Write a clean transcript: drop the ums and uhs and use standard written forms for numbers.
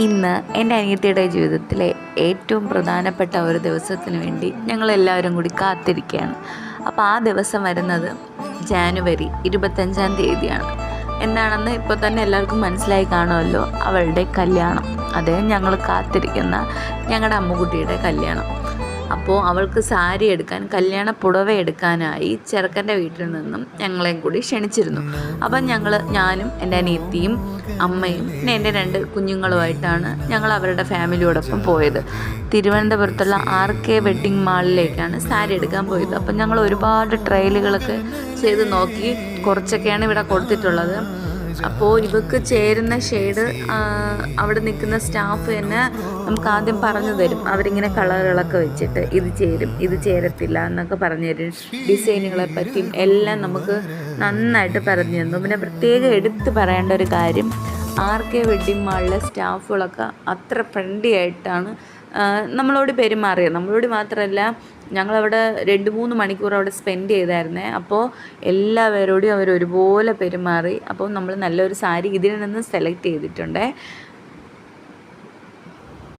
ഇന്ന് എൻ്റെ അനിയത്തിയുടെ ജീവിതത്തിലെ ഏറ്റവും പ്രധാനപ്പെട്ട ഒരു ദിവസത്തിന് വേണ്ടി ഞങ്ങളെല്ലാവരും കൂടി കാത്തിരിക്കുകയാണ്. അപ്പോൾ ആ ദിവസം വരുന്നത് ജാനുവരി 25-ാം തീയതിയാണ്. എന്താണെന്ന് ഇപ്പോൾ തന്നെ എല്ലാവർക്കും മനസ്സിലായി കാണുമല്ലോ, അവളുടെ കല്യാണം. അതേ ഞങ്ങൾ കാത്തിരിക്കുന്ന ഞങ്ങളുടെ അമ്മുകുട്ടിയുടെ കല്യാണം. അപ്പോൾ അവൾക്ക് സാരി എടുക്കാൻ, കല്യാണ പുടവ എടുക്കാനായി ചെറുക്കൻ്റെ വീട്ടിൽ നിന്നും ഞങ്ങളെയും കൂടി ക്ഷണിച്ചിരുന്നു. അപ്പം ഞാനും എൻ്റെ അനിയത്തിയും അമ്മയും പിന്നെ എൻ്റെ 2 കുഞ്ഞുങ്ങളുമായിട്ടാണ് ഞങ്ങൾ അവരുടെ ഫാമിലിയോടൊപ്പം പോയത്. തിരുവനന്തപുരത്തുള്ള RK വെഡ്ഡിങ് മാളിലേക്കാണ് സാരി എടുക്കാൻ പോയത്. അപ്പം ഞങ്ങൾ ഒരുപാട് ട്രയലുകളൊക്കെ ചെയ്ത് നോക്കി. കുറച്ചൊക്കെയാണ് ഇവിടെ കൊടുത്തിട്ടുള്ളത്. അപ്പോൾ ഇവക്ക് ചേരുന്ന ഷെയ്ഡ് അവിടെ നിൽക്കുന്ന സ്റ്റാഫ് തന്നെ നമുക്ക് ആദ്യം പറഞ്ഞു തരും. അവരിങ്ങനെ കളറുകളൊക്കെ വെച്ചിട്ട് ഇത് ചേരും, ഇത് ചേരത്തില്ല എന്നൊക്കെ പറഞ്ഞു തരും. ഡിസൈനുകളെ പറ്റിയും എല്ലാം നമുക്ക് നന്നായിട്ട് പറഞ്ഞു തന്നു. പിന്നെ പ്രത്യേകം എടുത്ത് പറയേണ്ട ഒരു കാര്യം, RK വെഡ്ഡിങ് മാളിലെ സ്റ്റാഫുകളൊക്കെ അത്ര ഫ്രണ്ട്ലി ആയിട്ടാണ് നമ്മളോട് പെരുമാറിയത്. നമ്മളോട് മാത്രമല്ല, ഞങ്ങളവിടെ 2-3 മണിക്കൂർ അവിടെ സ്പെൻഡ് ചെയ്തായിരുന്നേ. അപ്പോൾ എല്ലാവരോടും അവർ ഒരുപോലെ പെരുമാറി. അപ്പോൾ നമ്മൾ നല്ലൊരു സാരി ഇതിൽ നിന്ന് സെലക്ട് ചെയ്തിട്ടുണ്ടേ.